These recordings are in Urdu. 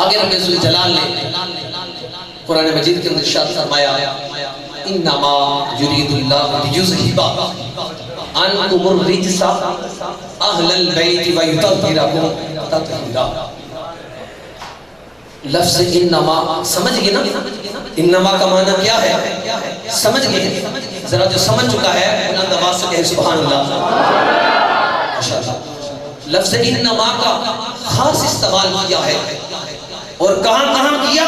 آگے رب ذوالجلال نے قرآن مجید کے اندر ارشاد فرمایا انما یرید اللہ لیذھب عنکم الرجس اہل البیت ویطہرکم تطہیرا۔ لفظ انما سمجھ گئے نا؟ انما کا معنی کیا ہے سمجھ گئے؟ ذرا جو سمجھ چکا ہے بلند آواز سے کہے سبحان اللہ۔ ماشاءاللہ لفظ انما کا خاص استعمال کیا ہے اور کہاں کہاں کیا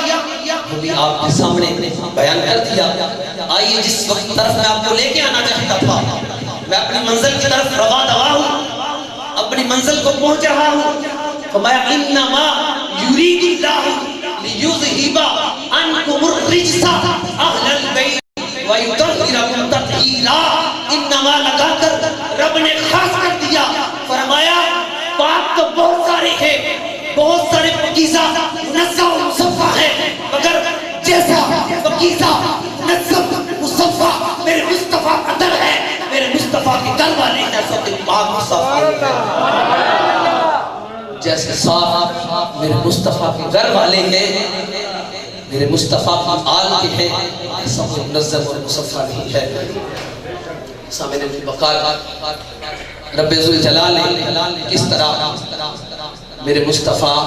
وہ بھی آپ کے سامنے بیان کر دیا۔ آئیے جس وقت طرف میں آپ کو لے کے آنا چاہتا تھا، میں اپنی منزل کی طرف روا دوا ہوں، اپنی منزل کو پہنچ رہا ہوں، فرمایا انما یرید اللہ لیذھب عنکم الرجس اہل البیت ویطہرکم تطہیرا۔ انما لگا کر رب نے خاص کر دیا، فرمایا پاک تو بہت سارے ہیں، بہت سارے پاکیزہ منزہ و مصفہ ہیں، مگر جیسا پاکیزہ منزہ مصفہ میرے مصطفیٰ کا در ہے، میرے مصطفیٰ کے گھر والے جیسا کہ پاک مصطفیٰ جیسے صاحب میرے مصطفیٰ کے گھر والے ہیں، میرے مصطفیٰ کی آل کے ہیں، ایسا کوئی منظم اور مصفہ نہیں ہے۔ سامنے بقال رب ذوالجلال نے کس طرح میرے مصطفیٰ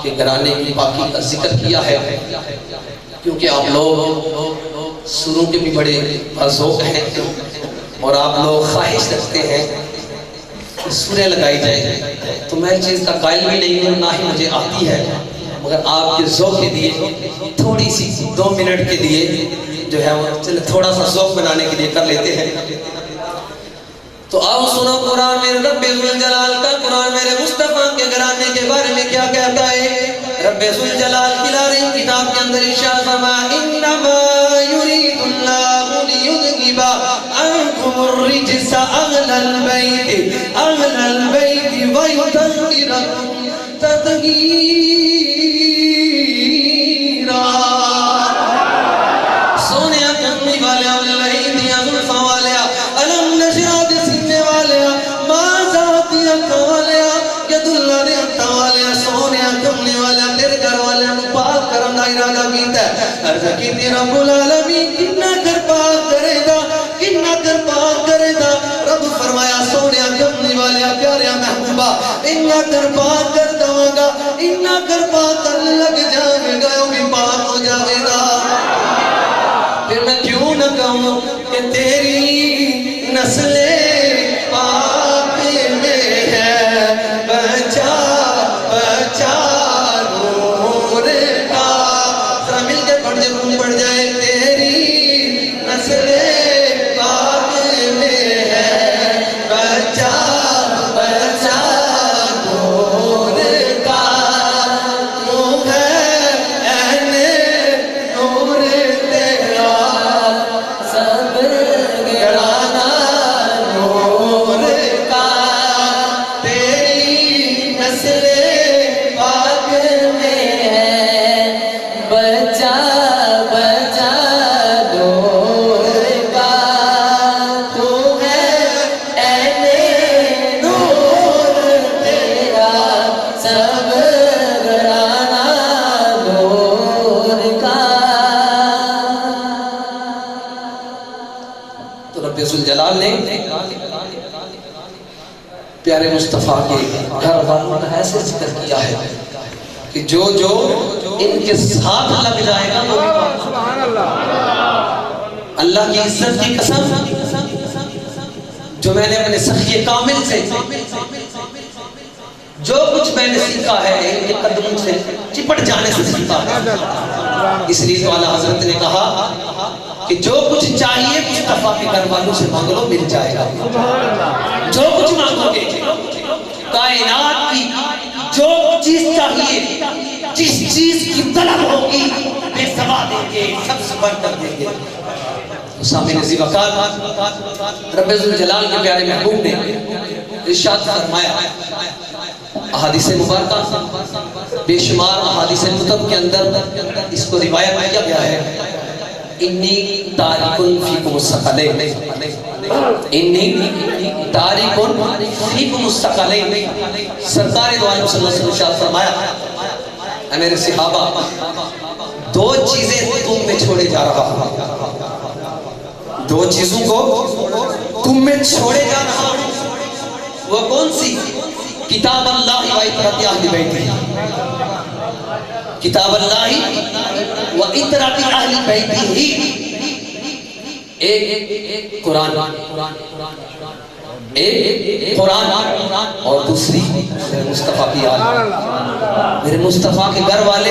کے گھرانے کی پاکی کا ذکر کیا ہے، کیونکہ آپ لوگ سوروں کے بھی بڑے ذوق ہیں اور آپ لوگ خواہش رکھتے ہیں کہ سوریں لگائی جائے، تو میں چیز کا قائل بھی نہیں ہوں، نہ ہی مجھے آتی ہے، مگر آپ کے ذوق کے لیے تھوڑی سی 2 منٹ کے لیے جو ہے وہ چلے تھوڑا سا ذوق بنانے کے لیے کر لیتے ہیں۔ تو آؤ سنو قرآن میں رب ذوالجلال کا، قرآن میرے مصطفیٰ کے گھرانے کے بارے میں کیا کہتا ہے۔ رب ذوالجلال کی لارین کتاب کے اندر ارشاد فرمایا انما یرید اللہ لیذھب عنکم الرجس اہل البیت ویطہرکم تطہیرا۔ سونیا کملی والے اللہ دیا زلفا والے علم نشرہ دے سینے والے ماں ذاتی اکھا والے ید اللہ دے اکھا والے سونیا کملی والے تیرے گھر والے پاک کرم دا ارادہ کیتا ہے۔ عرض کیتی رب العالمین کتنا کر پاک کرے گا، کتنا کر پاک کرے گا۔ رب فرمایا سونیا کملی والے پیارے محبوبہ اتنا کر پاک کر دوں گا، اتنا کر پاک کر لگ جائے گا، وہ بھی پاک ہو جائے گا۔ پھر میں کیوں نہ کہوں کہ تیری نسل پاک میں ہے بچا بچا نور کا۔ ذرا مل کے پڑھ جائے تیری نسل پاک میں ہے بچا بچا نور کا۔ تو ہے اہل نور تیرا سب گھرانہ نور کا، تیری نسل پاک میں ہے بچا بچا نور کا۔ تو ہے اہل نور تیرا سب گھرانہ نور کا۔ تو رب ذوالجلال نے پیارے مصطفیٰ کے گھر والوں کا ایسے ذکر کیا ہے کہ جو ان کے ساتھ لگ جائے گا وہ سبحان اللہ۔ اللہ کی عزت کی قسم جو میں نے اپنے سخی کامل سے جو کچھ میں نے سیکھا ہے ان کے قدموں سے چپٹ جانے سے سیکھا ہے۔ اس لیے تو اعلیٰ حضرت نے کہا کہ جو کچھ چاہیے مصطفیٰ کے گھر والوں سے مانگ لو مل جائے گا۔ جو کچھ مانگو گے کائنات کی جو چیز چاہیے، جس چیز کی طلب ہوگی بے سوا دیں گے، سب سے بڑھ کر دیں گے۔ سامنے نزی وقال رب ذوالجلال کے پیارے محبوب نے ارشاد فرمایا، احادیث مبارکہ بے شمار احادیث کتب کے اندر اس کو روایت کیا گیا ہے، انی تارکن فیکم الثقلین، انی تارکن فیکم الثقلین۔ سرکار دو عالم صلی اللہ علیہ وسلم نے فرمایا اے میرے صحابہ، دو چیزیں تم میں چھوڑے جا رہا ہوں، دو چیزوں کو تم میں چھوڑے جا رہا ہوں۔ وہ کون سی؟ کتاب اللہ و اطرات اہل بیتہ، کتاب اللہ و اطرات اہل بیتہ ہی، ایک قرآن، ایک قرآن اور دوسری میرے مصطفیٰ کی آل، میرے مصطفیٰ کے گھر والے